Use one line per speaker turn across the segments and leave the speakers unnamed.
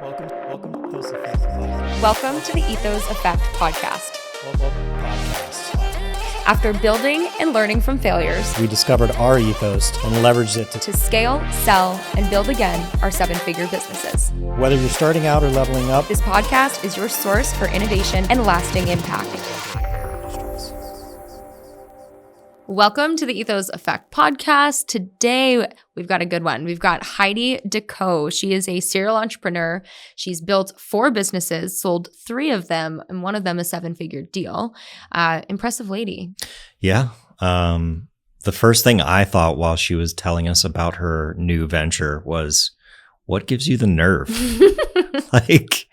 Welcome to Ethos Effect Podcast.
Welcome to the Ethos Effect Podcast. After building and learning from failures,
We discovered our ethos and leveraged it
to scale, sell, and build again our seven-figure businesses.
whether you're starting out or leveling up.
This podcast is your source for innovation and lasting impact. Welcome to the Ethos Effect Podcast. Today, we've got a good one. We've got Heidi DeCoux. She is a serial entrepreneur. She's built 4 businesses, sold 3 of them, and one of them a 7-figure deal. Impressive lady.
Yeah. The first thing I thought while she was telling us about her new venture was, what gives you the nerve? Like,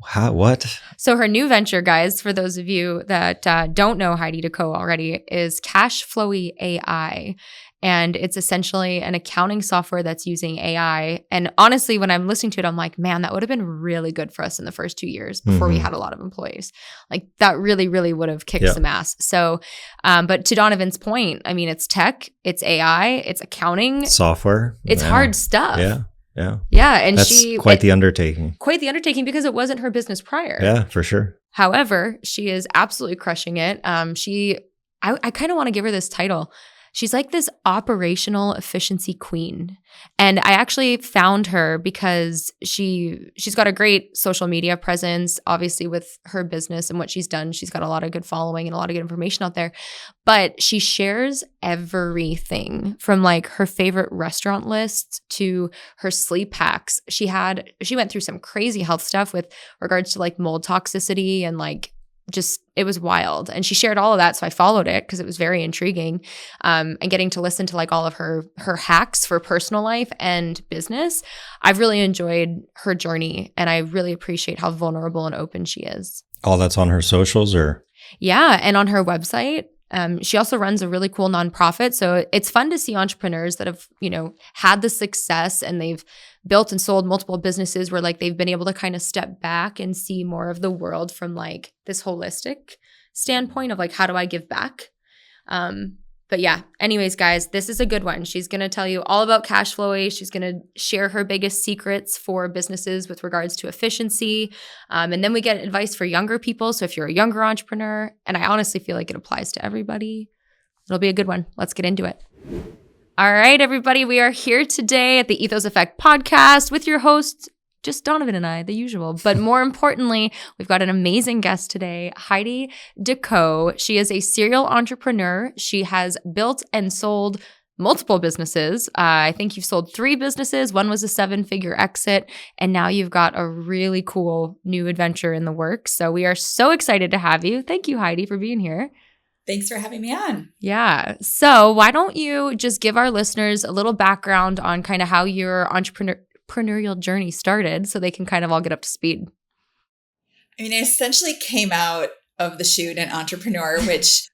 how, what?
So her new venture, guys, for those of you that don't know Heidi DeCoux already, is CashFlow AI. And it's essentially an accounting software that's using AI. And honestly, when I'm listening to it, I'm like, man, that would have been really good for us in the first 2 years before we had a lot of employees. Like that really, really would have kicked some ass. So, but to Donovan's point, I mean, it's tech, it's AI, it's accounting.
Software.
It's hard stuff.
Yeah. Yeah.
Yeah. And
That's quite the undertaking.
Quite the undertaking because it wasn't her business prior.
Yeah, for sure.
However, she is absolutely crushing it. I kind of want to give her this title. She's like this operational efficiency queen. And I actually found her because she's got a great social media presence, obviously with her business and what she's done. She's got a lot of good following and a lot of good information out there. But she shares everything from like her favorite restaurant lists to her sleep hacks. She went through some crazy health stuff with regards to like mold toxicity and like just, it was wild. And she shared all of that. So I followed it because it was very intriguing. And getting to listen to like all of her hacks for personal life and business, I've really enjoyed her journey. And I really appreciate how vulnerable and open she is.
All that's on her socials or?
Yeah. And on her website. She also runs a really cool nonprofit. So it's fun to see entrepreneurs that have, had the success and they've built and sold multiple businesses where like they've been able to kind of step back and see more of the world from like this holistic standpoint of like, how do I give back? But yeah, anyways, guys, this is a good one. She's going to tell you all about CashFlow AI. She's going to share her biggest secrets for businesses with regards to efficiency. And then we get advice for younger people. So if you're a younger entrepreneur, and I honestly feel like it applies to everybody, it'll be a good one. Let's get into it. All right, everybody, we are here today at the Ethos Effect Podcast with your hosts, just Donovan and I, the usual. But more importantly, we've got an amazing guest today, Heidi DeCoux. She is a serial entrepreneur. She has built and sold multiple businesses. I think you've sold 3 businesses. One was a 7-figure exit. And now you've got a really cool new adventure in the works. So we are so excited to have you. Thank you, Heidi, for being here.
Thanks for having me on.
Yeah. So why don't you just give our listeners a little background on kind of how your entrepreneurial journey started so they can kind of all get up to speed?
I mean, I essentially came out of the chute an entrepreneur, which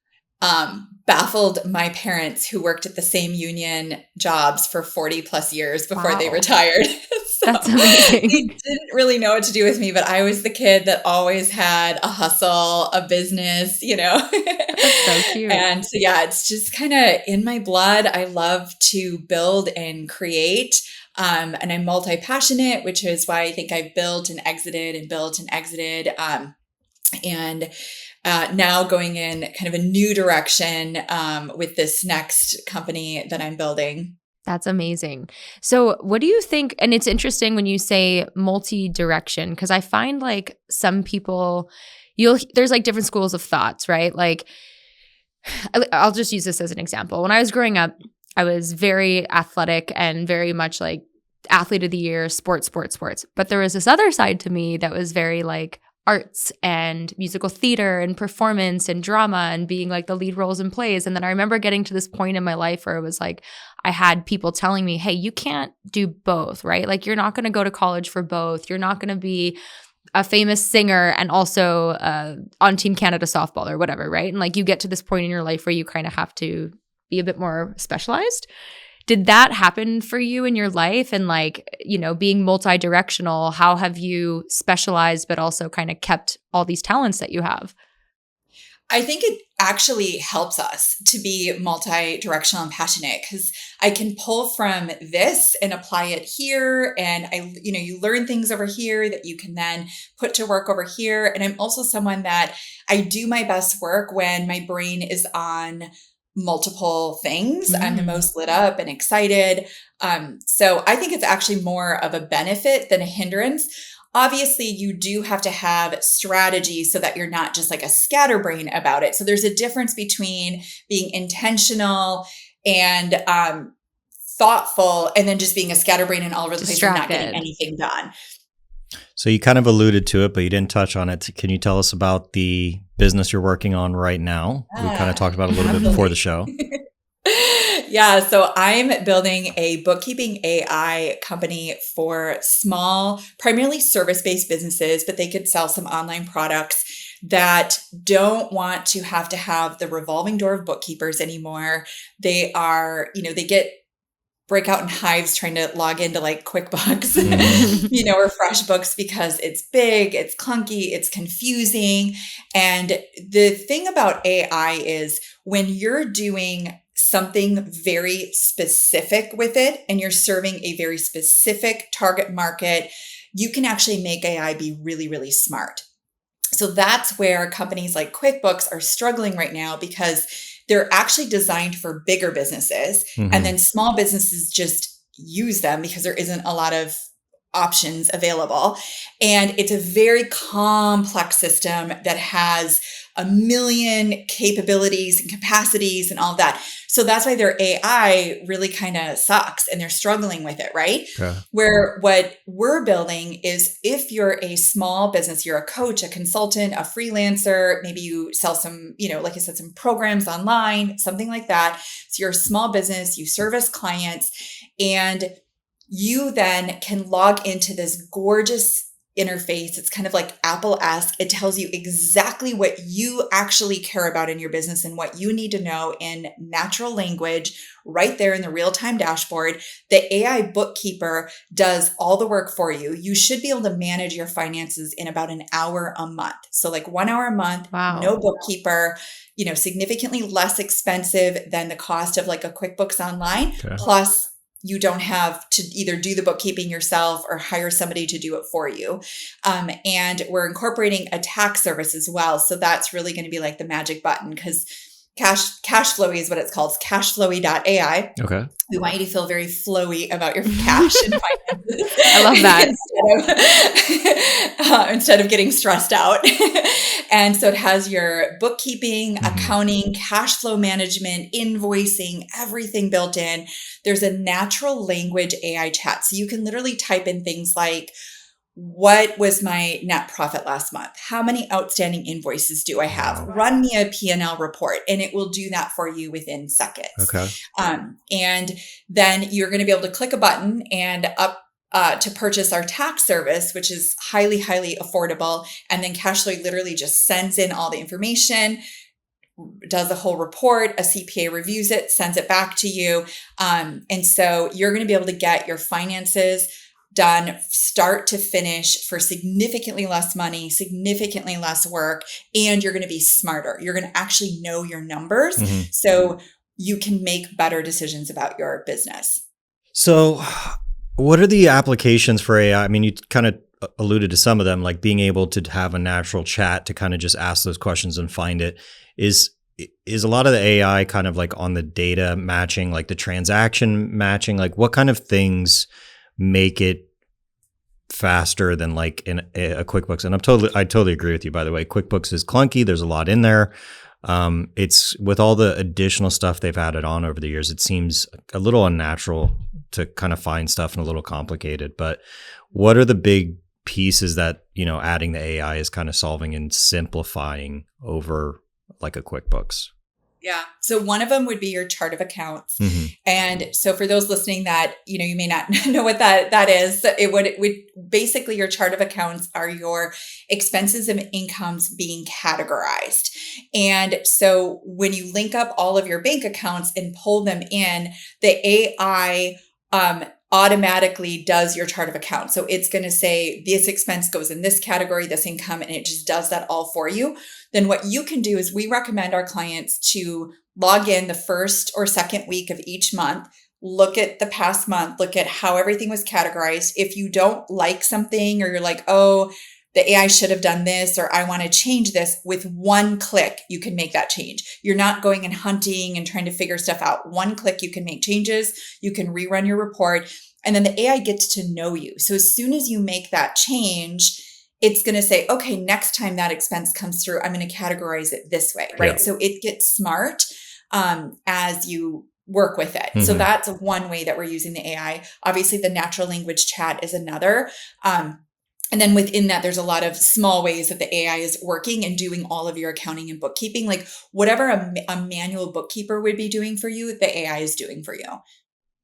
baffled my parents who worked at the same union jobs for 40 plus years before they retired. So
that's amazing.
They didn't really know what to do with me, but I was the kid that always had a hustle, a business,
That's so cute.
And so, yeah, it's just kind of in my blood. I love to build and create. And I'm multi-passionate, which is why I think I've built and exited and built and exited. And now going in kind of a new direction with this next company that I'm building.
That's amazing. So what do you think, and it's interesting when you say multi-direction, because I find like some people, there's like different schools of thoughts, right? Like, I'll just use this as an example. When I was growing up, I was very athletic and very much like athlete of the year, sports. But there was this other side to me that was very like arts and musical theater and performance and drama and being like the lead roles in plays. And then I remember getting to this point in my life where it was like, I had people telling me, hey, you can't do both, right? Like you're not going to go to college for both. You're not going to be a famous singer and also on Team Canada softball or whatever, right? And like you get to this point in your life where you kind of have to be a bit more specialized. Did that happen for you in your life? And like, being multi-directional, how have you specialized but also kind of kept all these talents that you have?
I think it actually helps us to be multi-directional and passionate, because I can pull from this and apply it here. And you learn things over here that you can then put to work over here. And I'm also someone that I do my best work when my brain is on multiple things. I'm the most lit up and excited. So I think it's actually more of a benefit than a hindrance. Obviously, you do have to have strategy so that you're not just like a scatterbrain about it. So there's a difference between being intentional and thoughtful, and then just being a scatterbrain and all over the place and not getting anything done.
So you kind of alluded to it, but you didn't touch on it. Can you tell us about the business you're working on right now? We kind of talked about it a little bit before the show.
Yeah, so I'm building a bookkeeping AI company for small, primarily service-based businesses, but they could sell some online products that don't want to have the revolving door of bookkeepers anymore. They are, they break out in hives trying to log into like QuickBooks, or FreshBooks, because it's big, it's clunky, it's confusing. And the thing about AI is when you're doing something very specific with it and you're serving a very specific target market, you can actually make AI be really, really smart. So that's where companies like QuickBooks are struggling right now, because they're actually designed for bigger businesses, and then small businesses just use them because there isn't a lot of options available. And it's a very complex system that has a million capabilities and capacities and all of that. So that's why their AI really kind of sucks and they're struggling with it, right?
Okay.
Where what we're building is, if you're a small business, you're a coach, a consultant, a freelancer, maybe you sell some, like I said, some programs online, something like that. So you're a small business, you service clients, and you then can log into this gorgeous interface. It's kind of like Apple-esque. It tells you exactly what you actually care about in your business and what you need to know in natural language right there in the real-time dashboard. The AI bookkeeper does all the work for you. You should be able to manage your finances in about an hour a month. So like 1 hour a month, no bookkeeper, significantly less expensive than the cost of like a QuickBooks Online.
Okay.
Plus, you don't have to either do the bookkeeping yourself or hire somebody to do it for you. And we're incorporating a tax service as well. So that's really going to be like the magic button, because CashFlow is what it's called. It's cashflowy.ai.
Okay.
We want you to feel very flowy about your cash and finances.
I love
that. Instead of getting stressed out. And so it has your bookkeeping, accounting, cash flow management, invoicing, everything built in. There's a natural language AI chat. So you can literally type in things like, what was my net profit last month? How many outstanding invoices do I have?
Wow.
Run me a P&L report, and it will do that for you within seconds.
Okay.
And then you're going to be able to click a button and to purchase our tax service, which is highly, highly affordable. And then CashFlow literally just sends in all the information, does a whole report, a CPA reviews it, sends it back to you. And so you're going to be able to get your finances done start to finish for significantly less money, significantly less work, and you're going to be smarter. You're going to actually know your numbers so you can make better decisions about your business.
So what are the applications for AI? I mean, you kind of alluded to some of them, like being able to have a natural chat to kind of just ask those questions and find it. Is a lot of the AI kind of like on the data matching, like the transaction matching? Like what kind of things make it faster than like in a QuickBooks? And I totally agree with you, by the way. QuickBooks is clunky. There's a lot in there. It's with all the additional stuff they've added on over the years, it seems a little unnatural to kind of find stuff and a little complicated. But what are the big pieces that, adding the AI is kind of solving and simplifying over like a QuickBooks?
Yeah. So one of them would be your chart of accounts. And so for those listening that, you may not know what that is, it would basically, your chart of accounts are your expenses and incomes being categorized. And so when you link up all of your bank accounts and pull them in, the AI automatically does your chart of accounts. So it's going to say this expense goes in this category, this income, and it just does that all for you. Then what you can do is we recommend our clients to log in the first or second week of each month, look at the past month, look at how everything was categorized. If you don't like something or you're like, oh, the AI should have done this, or I want to change this, with one click, you can make that change. You're not going and hunting and trying to figure stuff out. One click, you can make changes. You can rerun your report, and then the AI gets to know you. So as soon as you make that change, it's going to say, okay, next time that expense comes through, I'm going to categorize it this way, right?
Yeah.
So it gets smart as you work with it. So
Mhm.
that's one way that we're using the AI. Obviously, the natural language chat is another. And then within that, there's a lot of small ways that the AI is working and doing all of your accounting and bookkeeping. Like whatever a manual bookkeeper would be doing for you, the AI is doing for you.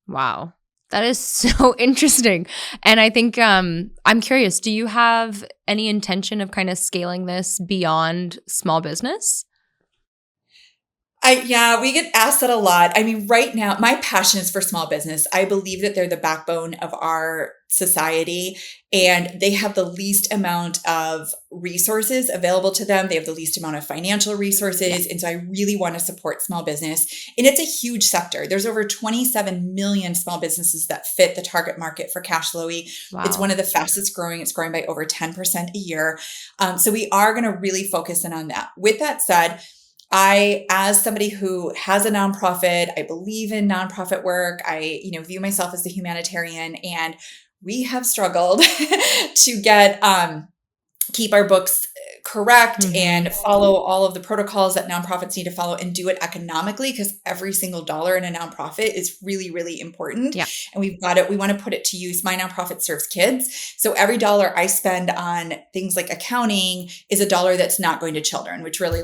Wow. That is so interesting. And I think I'm curious, do you have any intention of kind of scaling this beyond small business?
Yeah, we get asked that a lot. I mean, right now, my passion is for small business. I believe that they're the backbone of our society, and they have the least amount of resources available to them. They have the least amount of financial resources. And so I really want to support small business. And it's a huge sector. There's over 27 million small businesses that fit the target market for CashFlow AI.
Wow.
It's one of the fastest growing. It's growing by over 10% a year. So we are going to really focus in on that. With that said, as somebody who has a nonprofit, I believe in nonprofit work. I, view myself as a humanitarian, and we have struggled to keep our books correct and follow all of the protocols that nonprofits need to follow and do it economically, because every single dollar in a nonprofit is really, really important.
Yeah.
And we want to put it to use. My nonprofit serves kids. So every dollar I spend on things like accounting is a dollar that's not going to children, which really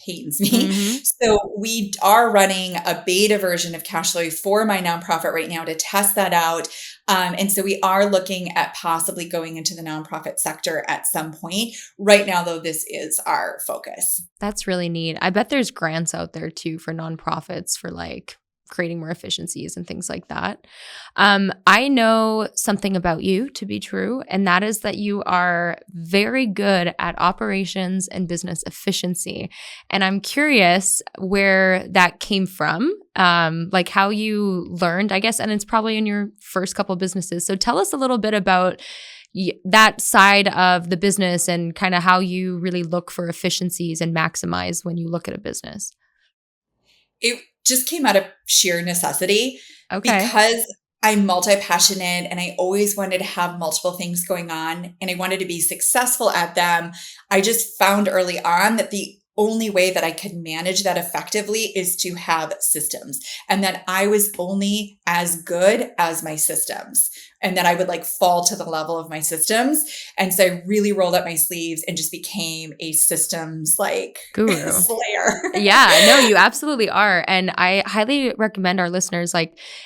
pains me. So we are running a beta version of CashFlow for my nonprofit right now to test that out. And so we are looking at possibly going into the nonprofit sector at some point. Right now, though, this is our focus.
That's really neat. I bet there's grants out there too for nonprofits for creating more efficiencies and things like that. I know something about you to be true, and that is that you are very good at operations and business efficiency. And I'm curious where that came from, how you learned, I guess, and it's probably in your first couple of businesses. So tell us a little bit about that side of the business and kind of how you really look for efficiencies and maximize when you look at a business.
It just came out of sheer necessity.
Okay.
Because I'm multi-passionate and I always wanted to have multiple things going on and I wanted to be successful at them. I just found early on that the only way that I could manage that effectively is to have systems, and that I was only as good as my systems, and that I would fall to the level of my systems. And so I really rolled up my sleeves and just became a systems
guru.
slayer.
Yeah, no, you absolutely are. And I highly recommend our listeners,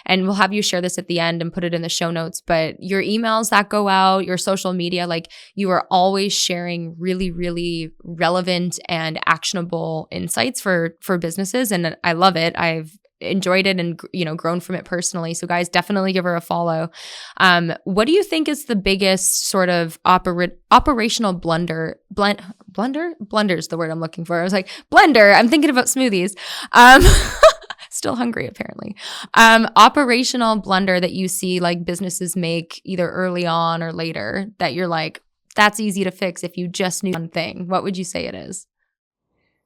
and we'll have you share this at the end and put it in the show notes, but your emails that go out, your social media, you are always sharing really, really relevant and actionable insights for businesses. And I love it. I've enjoyed it and grown from it personally. So guys, definitely give her a follow. What do you think is the biggest sort of operational blunder? Blunder is the word I'm looking for. I was like, blender. I'm thinking about smoothies. Still hungry apparently. Operational blunder that you see businesses make either early on or later that you're that's easy to fix if you just knew one thing. What would you say it is?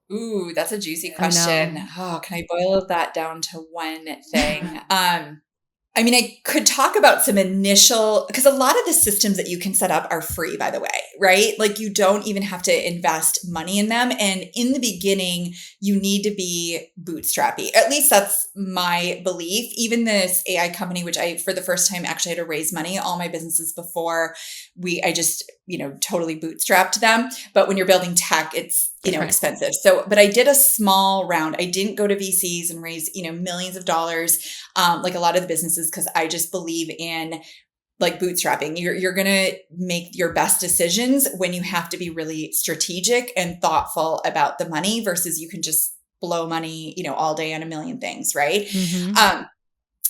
Ooh, that's a juicy question. Oh, can I boil that down to one thing? I could talk about some because a lot of the systems that you can set up are free, by the way, right? You don't even have to invest money in them. And in the beginning, you need to be bootstrappy. At least that's my belief. Even this AI company, which I, for the first time, actually had to raise money. All my businesses before, I just, totally bootstrapped them. But when you're building tech, it's, expensive. So, but I did a small round. I didn't go to VCs and raise, millions of dollars, like a lot of the businesses, because I just believe in bootstrapping. You're going to make your best decisions when you have to be really strategic and thoughtful about the money versus you can just blow money, all day on a million things. Right.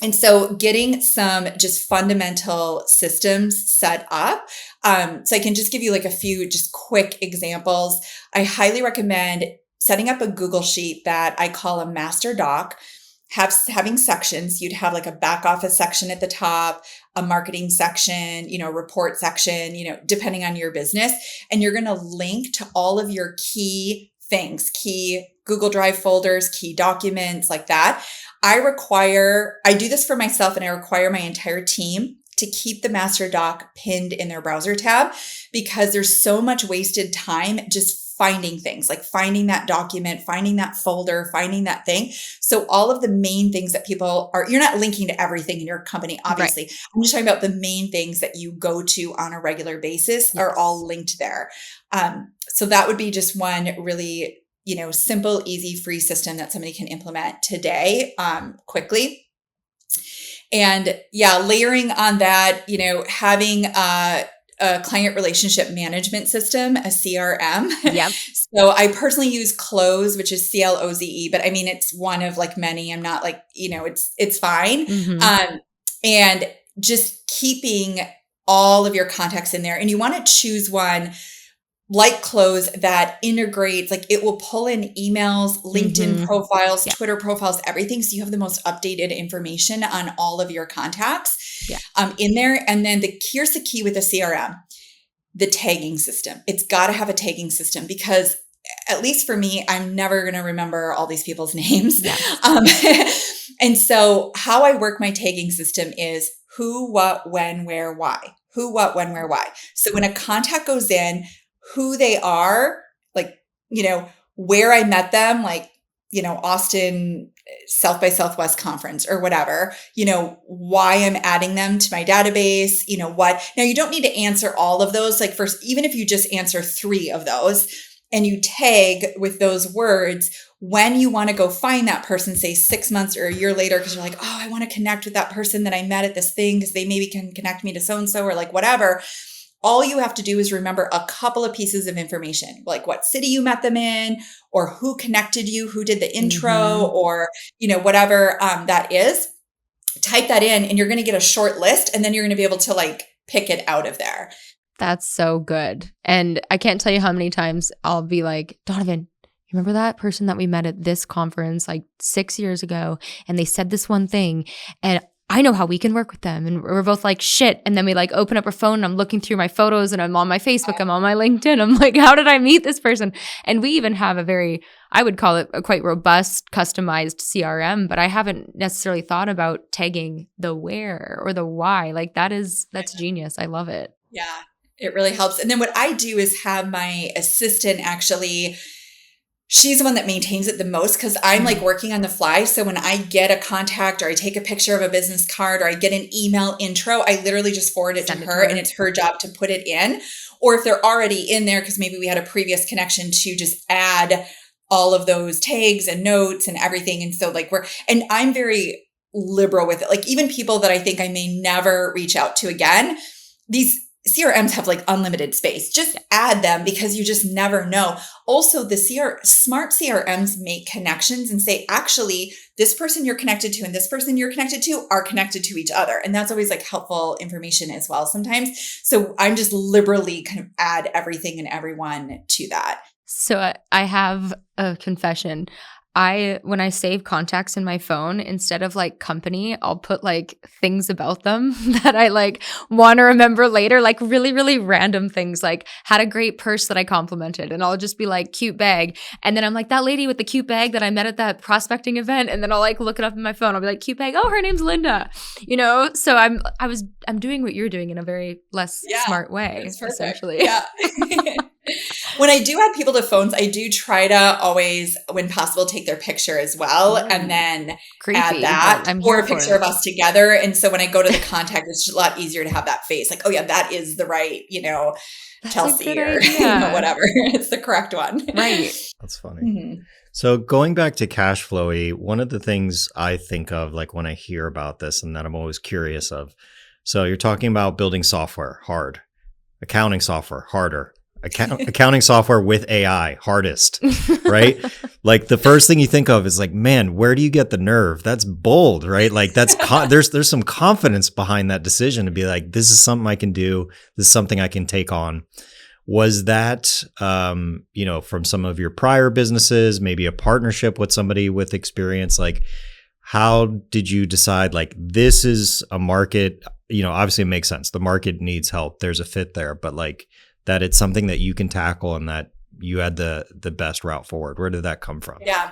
And so getting some just fundamental systems set up. So I can just give you like a few just quick examples. I highly recommend setting up a Google Sheet that I call a master doc, having sections. You'd have like a back office section at the top, a marketing section, report section, depending on your business. And you're going to link to all of your key things, key Google Drive folders, key documents like that. I do this for myself, and I require my entire team to keep the master doc pinned in their browser tab, because there's so much wasted time just finding things, like finding that document, finding that folder, finding that thing. So all of the main things that you're not linking to everything in your company, obviously. Right. I'm just talking about the main things that you go to on a regular basis are all linked there. So that would be just one really simple, easy, free system that somebody can implement today, quickly. And layering on that, having a client relationship management system, a CRM.
Yep.
So I personally use Cloze, which is CLOZE, but I mean, it's one of like many. I'm not like, it's fine. Mm-hmm. And just keeping all of your contacts in there. And you want to choose one like Cloze that integrates, like it will pull in emails, LinkedIn profiles, Twitter profiles, everything. So you have the most updated information on all of your contacts in there. And then here's the key with the CRM, the tagging system. It's got to have a tagging system, because at least for me, I'm never going to remember all these people's names. Yes. And so how I work my tagging system is who, what, when, where, why. Who, what, when, where, why. So when a contact goes in, who they are, like, where I met them, like, Austin South by Southwest conference or whatever, why I'm adding them to my database, what. Now you don't need to answer all of those. Like even if you just answer 3 of those and you tag with those words, when you want to go find that person, say 6 months or a year later, because you're like, oh, I want to connect with that person that I met at this thing because they maybe can connect me to so-and-so or like whatever. All you have to do is remember a couple of pieces of information, like what city you met them in, or who connected you, who did the intro, or, whatever that is. Type that in and you're going to get a short list, and then you're going to be able to like pick it out of there.
That's so good. And I can't tell you how many times I'll be like, Donovan, you remember that person that we met at this conference like 6 years ago, and they said this one thing, and I know how we can work with them. And we're both like, shit. And then we like open up our phone and I'm looking through my photos and I'm on my Facebook, I'm on my LinkedIn. I'm like, how did I meet this person? And we even have I would call it a quite robust, customized CRM, but I haven't necessarily thought about tagging the where or the why. Like that's genius. I love it.
Yeah, it really helps. And then what I do is have my assistant actually, she's the one that maintains it the most, because I'm like working on the fly. So when I get a contact or I take a picture of a business card or I get an email intro, I literally just forward it to her, and it's her job to put it in. Or if they're already in there, because maybe we had a previous connection, to just add all of those tags and notes and everything. And so like and I'm very liberal with it. Like even people that I think I may never reach out to again, these CRMs have like unlimited space. Just add them, because you just never know. Also, the smart CRMs make connections and say, actually, this person you're connected to and this person you're connected to are connected to each other. And that's always like helpful information as well sometimes. So I'm just liberally kind of add everything and everyone to that.
So I have a confession. When I save contacts in my phone, instead of like company, I'll put like things about them that I like want to remember later, like really, really random things, like had a great purse that I complimented, and I'll just be like cute bag. And then I'm like, that lady with the cute bag that I met at that prospecting event. And then I'll like look it up in my phone. I'll be like, cute bag. Oh, her name's Linda, So I'm doing what you're doing in a very less smart way, essentially.
Yeah. When I do add people to phones, I do try to always, when possible, take their picture as well, and then add that, or a picture of us together. And so when I go to the contact, it's just a lot easier to have that face. Like, oh yeah, that is the right,
That's
Chelsea or whatever. It's the correct one.
Right.
That's funny. Mm-hmm. So going back to CashFlow, one of the things I think of, like when I hear about this, and that I'm always curious of. So you're talking about building software, hard, accounting software, harder. accounting software with AI, hardest, right? Like the first thing you think of is like, man, where do you get the nerve? That's bold, right? Like that's there's some confidence behind that decision to be like, this is something I can do. This is something I can take on. Was that, from some of your prior businesses, maybe a partnership with somebody with experience? Like, how did you decide, like, this is a market, obviously it makes sense. The market needs help. There's a fit there, but like that it's something that you can tackle and that you had the best route forward. Where did that come from?
Yeah.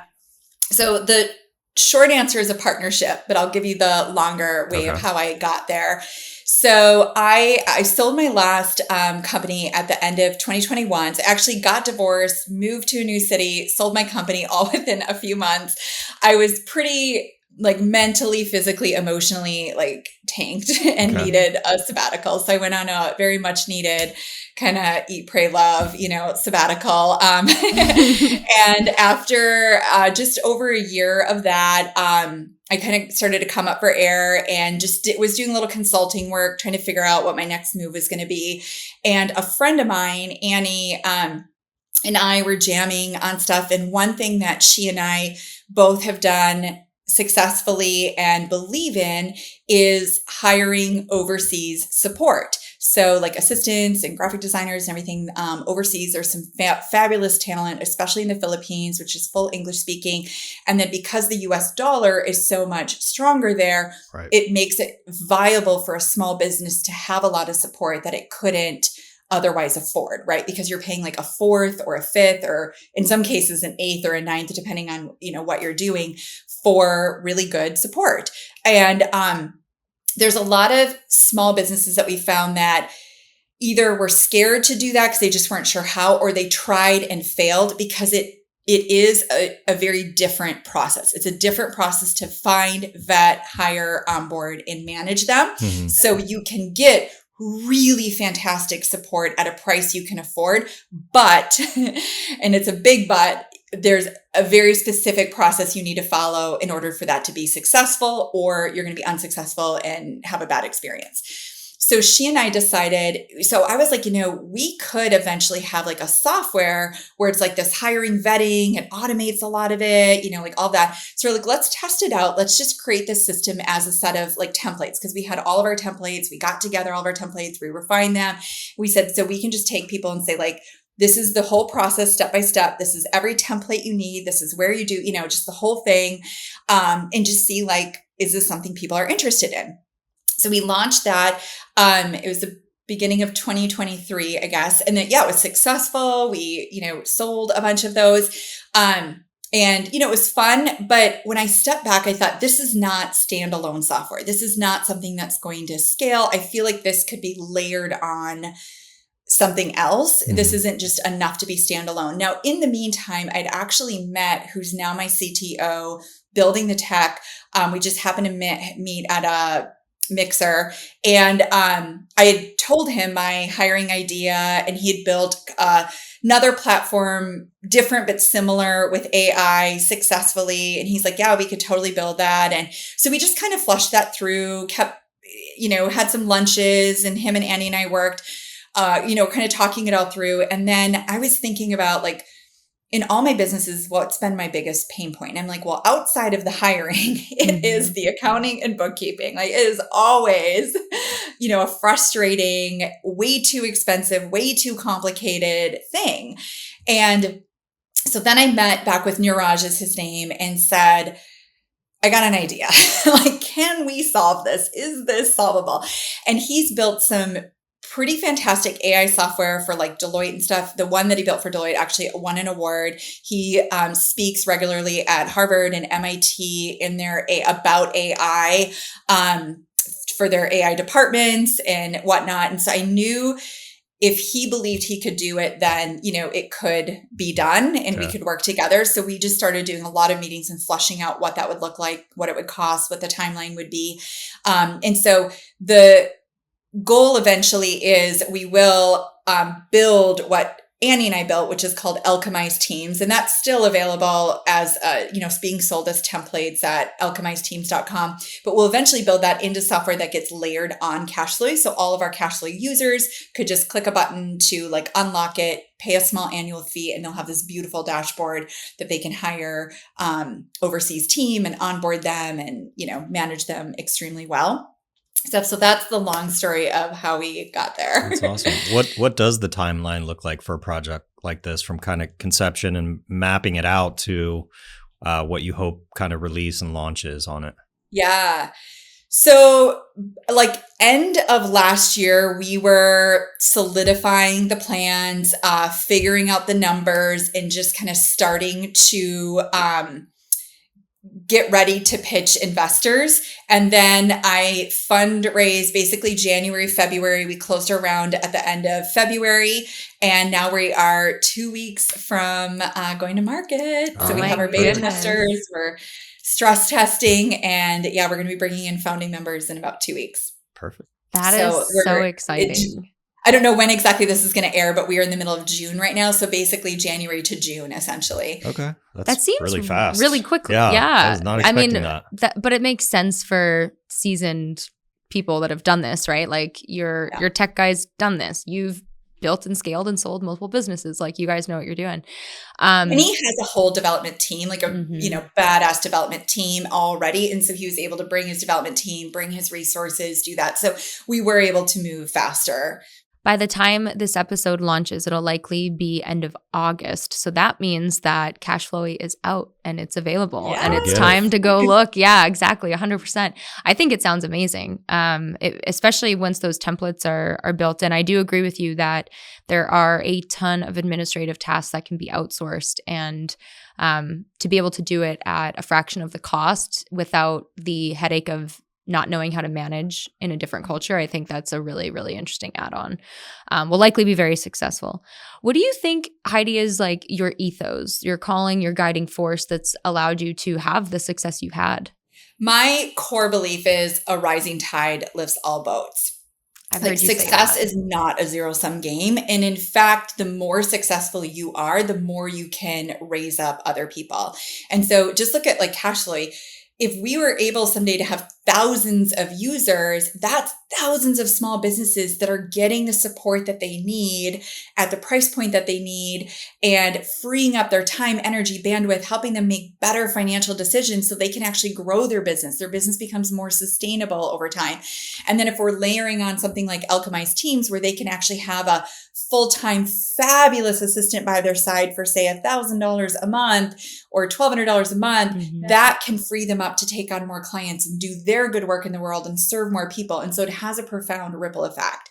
So the short answer is a partnership, but I'll give you the longer way of how I got there. So I sold my last company at the end of 2021. So I actually got divorced, moved to a new city, sold my company all within a few months. I was pretty like mentally, physically, emotionally like tanked and needed a sabbatical. So I went on a very much needed kind of eat, pray, love, sabbatical. And after just over a year of that, I kind of started to come up for air and just was doing a little consulting work, trying to figure out what my next move was going to be. And a friend of mine, Annie, and I were jamming on stuff. And one thing that she and I both have done successfully and believe in is hiring overseas support. So like assistants and graphic designers and everything overseas, there's some fabulous talent, especially in the Philippines, which is full English speaking. And then because the US dollar is so much stronger there, it makes it viable for a small business to have a lot of support that it couldn't otherwise afford, right? Because you're paying like a fourth or a fifth, or in some cases an eighth or a ninth, depending on, what you're doing for really good support. And, there's a lot of small businesses that we found that either were scared to do that because they just weren't sure how, or they tried and failed because it is a very different process. It's a different process to find, vet, hire, onboard, and manage them. Mm-hmm. So you can get really fantastic support at a price you can afford, but, and it's a big but, there's a very specific process you need to follow in order for that to be successful, or you're going to be unsuccessful and have a bad experience. So she and I decided, so I was like, we could eventually have like a software where it's like this hiring, vetting, it automates a lot of it, like all that. So we're like, let's test it out. Let's just create this system as a set of like templates, because we had all of our templates. We got together all of our templates. We refined them. We said, so we can just take people and say like, this is the whole process step by step. This is every template you need. This is where you do, just the whole thing. And just see like, is this something people are interested in? So we launched that. It was the beginning of 2023, I guess. And then, it was successful. We, sold a bunch of those. And, it was fun. But when I stepped back, I thought, this is not standalone software. This is not something that's going to scale. I feel like this could be layered on something else. Mm-hmm. This isn't just enough to be standalone. Now, in the meantime, I'd actually met who's now my CTO building the tech. We just happened to meet at a Mixer. And I had told him my hiring idea, and he had built another platform, different but similar with AI successfally. And he's like, yeah, we could totally build that. And so we just kind of flushed that through, kept, had some lunches, and him and Annie and I worked, kind of talking it all through. And then I was thinking about like, in all my businesses, what's been my biggest pain point? I'm like, well, outside of the hiring, it is the accounting and bookkeeping. Like it is always, a frustrating, way too expensive, way too complicated thing. And so then I met back with Niraj, is his name, and said, I got an idea. Like, can we solve this? Is this solvable? And he's built some pretty fantastic AI software for like Deloitte and stuff. The one that he built for Deloitte actually won an award. He speaks regularly at Harvard and MIT in their about AI for their AI departments and whatnot. And so I knew if he believed he could do it, then, it could be done and we could work together. So we just started doing a lot of meetings and flushing out what that would look like, what it would cost, what the timeline would be. And so the goal eventually is we will build what Annie and I built, which is called Alchemized Teams. And that's still available as, being sold as templates at alchemizedteams.com. But we'll eventually build that into software that gets layered on CashFlow. So all of our CashFlow users could just click a button to like unlock it, pay a small annual fee, and they'll have this beautiful dashboard that they can hire overseas team and onboard them and, manage them extremely well. So that's the long story of how we got there.
That's awesome. What does the timeline look like for a project like this, from kind of conception and mapping it out to what you hope kind of release and launches on it?
Yeah. So like end of last year, we were solidifying the plans, figuring out the numbers, and just kind of starting to get ready to pitch investors. And then I fundraised basically January, February. We closed our round at the end of February. And now we are 2 weeks from going to market. So we have our beta testers. We're stress testing. And yeah, we're going to be bringing in founding members in about 2 weeks.
Perfect.
That is so exciting.
I don't know when exactly this is going to air, but we are in the middle of June right now. So basically January to June, essentially.
Okay.
That seems
really fast.
Really quickly.
Yeah. I was not expecting that.
But it makes sense for seasoned people that have done this, right? Like your tech guys done this. You've built and scaled and sold multiple businesses. Like you guys know what you're doing.
And he has a whole development team, like a badass development team already. And so he was able to bring his development team, bring his resources, do that. So we were able to move faster.
By the time this episode launches, it'll likely be end of August. So that means that CashFlow is out and it's available and it's time to go look. Yeah, exactly. 100%. I think it sounds amazing, especially once those templates are built in. I do agree with you that there are a ton of administrative tasks that can be outsourced, and to be able to do it at a fraction of the cost without the headache of not knowing how to manage in a different culture, I think that's a really, really interesting add-on. Will likely be very successful. What do you think, Heidi, is like your ethos, your calling, your guiding force that's allowed you to have the success you've had?
My core belief is a rising tide lifts all boats.
I've heard you
success
say that.
is not a zero-sum game. And in fact, the more successful you are, the more you can raise up other people. And so just look at like CashFlow. If we were able someday to have thousands of users, that's thousands of small businesses that are getting the support that they need at the price point that they need, and freeing up their time, energy, bandwidth, helping them make better financial decisions so they can actually grow their business. Their business becomes more sustainable over time. And then if we're layering on something like Alchemized Teams, where they can actually have a full-time fabulous assistant by their side for say $1,000 a month or $1,200 a month, that can free them up to take on more clients and do their good work in the world and serve more people. And so it has a profound ripple effect.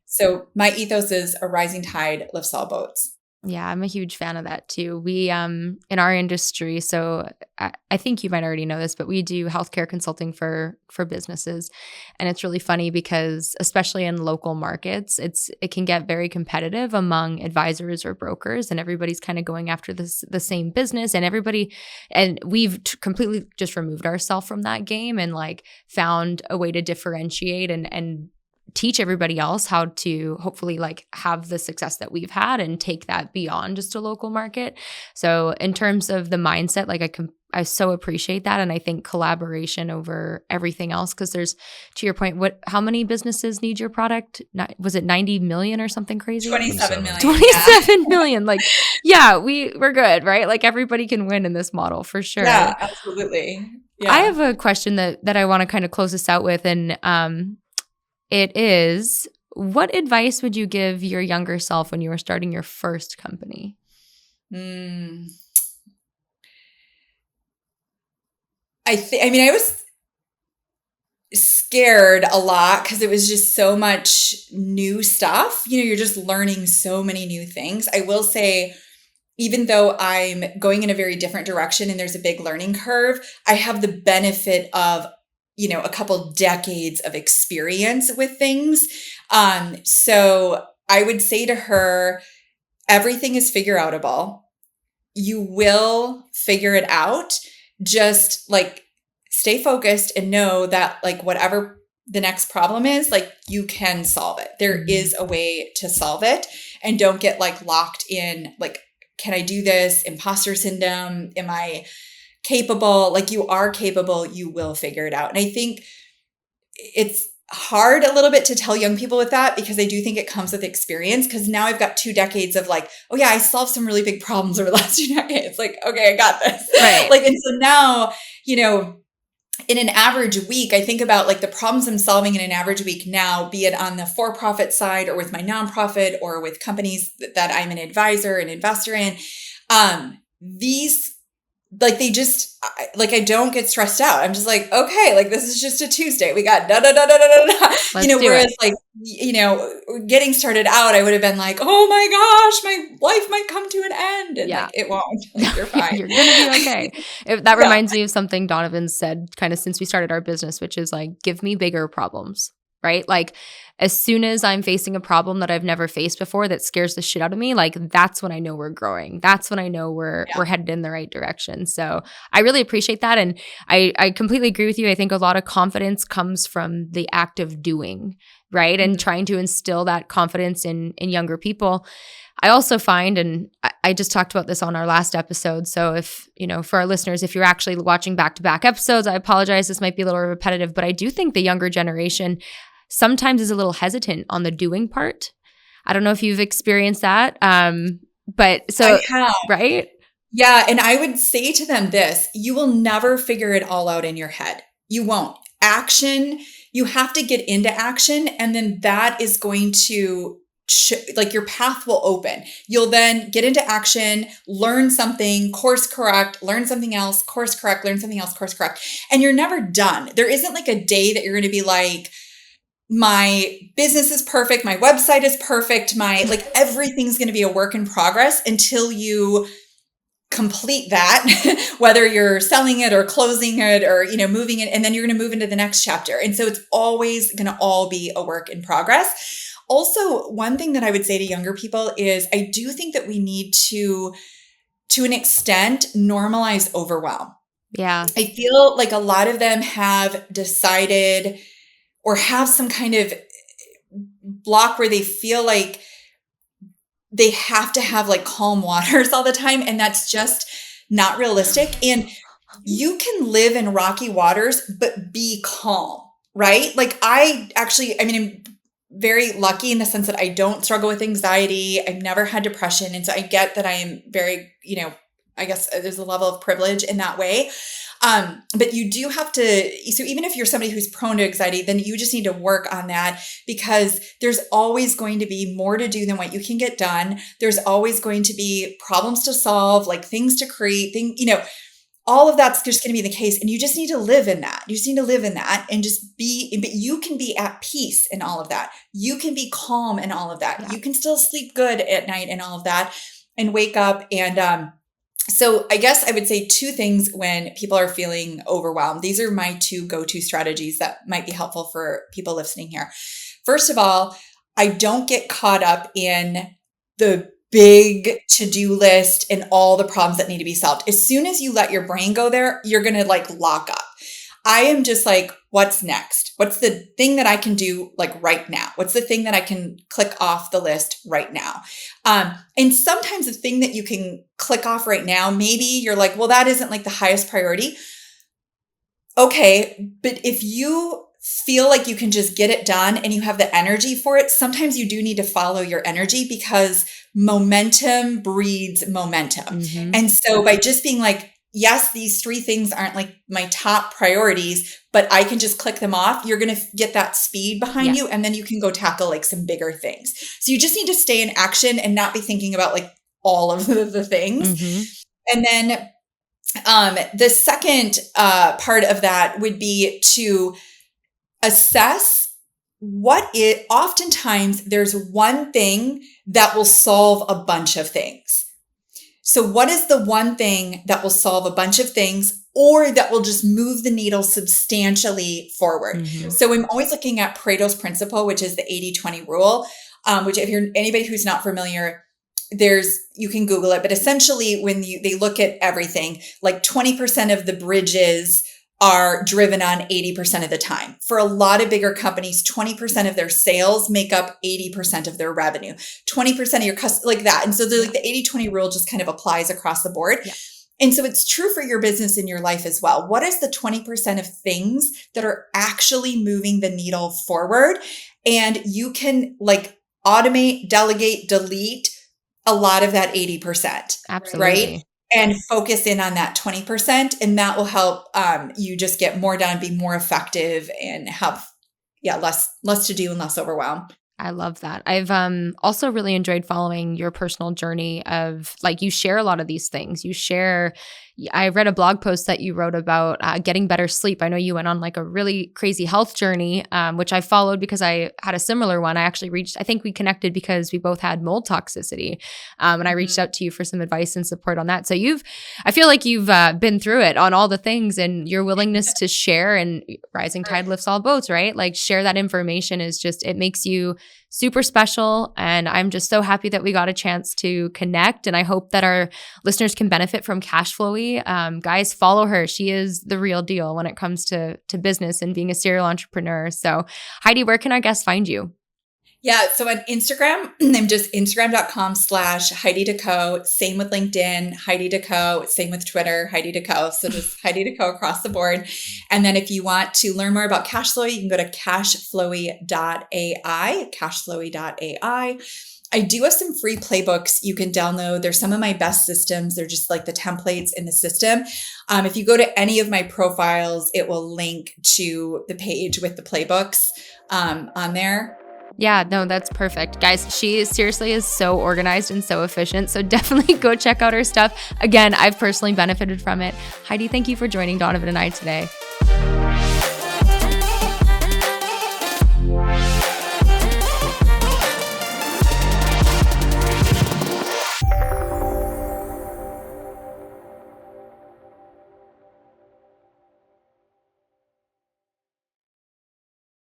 So my ethos is a rising tide lifts all boats.
Yeah, I'm a huge fan of that too. We, in our industry, so I think you might already know this, but we do healthcare consulting for businesses. And it's really funny because especially in local markets, it can get very competitive among advisors or brokers, and everybody's kind of going after the same business, and we've completely just removed ourselves from that game and like found a way to differentiate and teach everybody else how to hopefully like have the success that we've had and take that beyond just a local market. So in terms of the mindset, like I so appreciate that. And I think collaboration over everything else, because there's, to your point, how many businesses need your product? Was it 90 million or something crazy?
27 million.
27 million. Like, yeah, we're good, right? Like everybody can win in this model for sure.
Yeah, absolutely. Yeah.
I have a question that I want to kind of close this out with. And, it is, what advice would you give your younger self when you were starting your first company?
I was scared a lot because it was just so much new stuff. You're just learning so many new things. I will say, even though I'm going in a very different direction and there's a big learning curve, I have the benefit of a couple decades of experience with things. So I would say to her, everything is figure outable. You will figure it out. Just like stay focused and know that like whatever the next problem is, like, you can solve it. There is a way to solve it, and don't get like locked in, like, can I do this? Imposter syndrome. Am I capable? Like, you are capable. You will figure it out. And I think it's hard a little bit to tell young people with that, because I do think it comes with experience. Because now I've got 2 decades of like, oh yeah, I solved some really big problems over the last 2 decades. Like, okay, I got this.
Right.
Like, and so now, in an average week, I think about like the problems I'm solving in an average week now, be it on the for-profit side or with my nonprofit or with companies that I'm an advisor and investor in. These, like, they just, like, I don't get stressed out. I'm just like, okay, like, this is just a Tuesday. We got da da da da da da da.
Let's do
whereas
it.
like, getting started out, I would have been like, oh my gosh, my life might come to an end. And like, it won't. Like, you're fine.
You're going to be okay. That reminds me of something Donovan said kind of since we started our business, which is like, give me bigger problems, right? Like, as soon as I'm facing a problem that I've never faced before that scares the shit out of me, like, that's when I know we're growing. That's when I know we're headed in the right direction. So I really appreciate that. And I completely agree with you. I think a lot of confidence comes from the act of doing, right? And trying to instill that confidence in younger people. I also find, and I just talked about this on our last episode, so if, for our listeners, if you're actually watching back-to-back episodes, I apologize, this might be a little repetitive, but I do think the younger generation sometimes is a little hesitant on the doing part. I don't know if you've experienced that, but so,
I have.
Right?
Yeah. And I would say to them this: you will never figure it all out in your head. You won't. Action, you have to get into action, and then that is going to like, your path will open. You'll then get into action, learn something, course correct, learn something else, course correct, learn something else, course correct. And you're never done. There isn't like a day that you're going to be like, my business is perfect, my website is perfect, like, everything's going to be a work in progress until you complete that, whether you're selling it or closing it or, moving it, and then you're going to move into the next chapter. And so it's always going to all be a work in progress. Also, one thing that I would say to younger people is I do think that we need to an extent, normalize overwhelm.
Yeah.
I feel like a lot of them have decided or have some kind of block where they feel like they have to have like calm waters all the time. And that's just not realistic. And you can live in rocky waters, but be calm, right? Like, I'm very lucky in the sense that I don't struggle with anxiety. I've never had depression. And so I get that I am very, I guess there's a level of privilege in that way. But you do have to, so even if you're somebody who's prone to anxiety, then you just need to work on that, because there's always going to be more to do than what you can get done. There's always going to be problems to solve, like things to create, all of that's just going to be the case. And you just need to live in that. You just need to live in that and just be, but you can be at peace in all of that. You can be calm in all of that. Yeah. You can still sleep good at night and all of that and wake up. And, so I guess I would say 2 things when people are feeling overwhelmed. These are my 2 go-to strategies that might be helpful for people listening here. First of all, I don't get caught up in the big to-do list and all the problems that need to be solved. As soon as you let your brain go there, you're going to like lock up. I am just like, what's next? What's the thing that I can do like right now? What's the thing that I can click off the list right now? And sometimes the thing that you can click off right now, maybe you're like, well, that isn't like the highest priority. Okay. But if you feel like you can just get it done and you have the energy for it, sometimes you do need to follow your energy, because momentum breeds momentum. Mm-hmm. And so by just being like, yes, these 3 things aren't like my top priorities, but I can just click them off, you're going to get that speed behind you. And then you can go tackle like some bigger things. So you just need to stay in action and not be thinking about like all of the things. Mm-hmm. And then the second part of that would be to assess oftentimes there's one thing that will solve a bunch of things. So what is the one thing that will solve a bunch of things, or that will just move the needle substantially forward? Mm-hmm. So I'm always looking at Pareto's principle, which is the 80-20 rule, which if you're anybody who's not familiar, you can Google it. But essentially when they look at everything, like 20% of the bridges are driven on 80% of the time. For a lot of bigger companies, 20% of their sales make up 80% of their revenue, 20% of your customers, like that. And so like the 80-20 rule just kind of applies across the board. Yeah. And so it's true for your business and your life as well. What is the 20% of things that are actually moving the needle forward? And you can like automate, delegate, delete a lot of that 80%.
Absolutely.
Right? And focus in on that 20%. And that will help you just get more done, be more effective, and have less to do and less overwhelm.
I love that. I've also really enjoyed following your personal journey of like, you share a lot of these things. I read a blog post that you wrote about getting better sleep. I know you went on like a really crazy health journey, which I followed because I had a similar one. I think we connected because we both had mold toxicity. And I reached out to you for some advice and support on that. So I feel like you've been through it on all the things, and your willingness to share, and rising tide lifts all boats, right? Like share that information is just, it makes you super special. And I'm just so happy that we got a chance to connect. And I hope that our listeners can benefit from CashFlow. Guys, follow her. She is the real deal when it comes to business and being a serial entrepreneur. So Heidi, where can our guests find you?
Yeah. So on Instagram, I'm just Instagram.com/Heidi DeCoux. Same with LinkedIn, Heidi DeCoux. Same with Twitter, Heidi DeCoux. So just Heidi DeCoux across the board. And then if you want to learn more about CashFlow, you can go to cashflowy.ai. I do have some free playbooks you can download. They're some of my best systems. They're just like the templates in the system. If you go to any of my profiles, it will link to the page with the playbooks on there.
Yeah, no, that's perfect. Guys, she seriously is so organized and so efficient. So definitely go check out her stuff. Again, I've personally benefited from it. Heidi, thank you for joining Donovan and I today.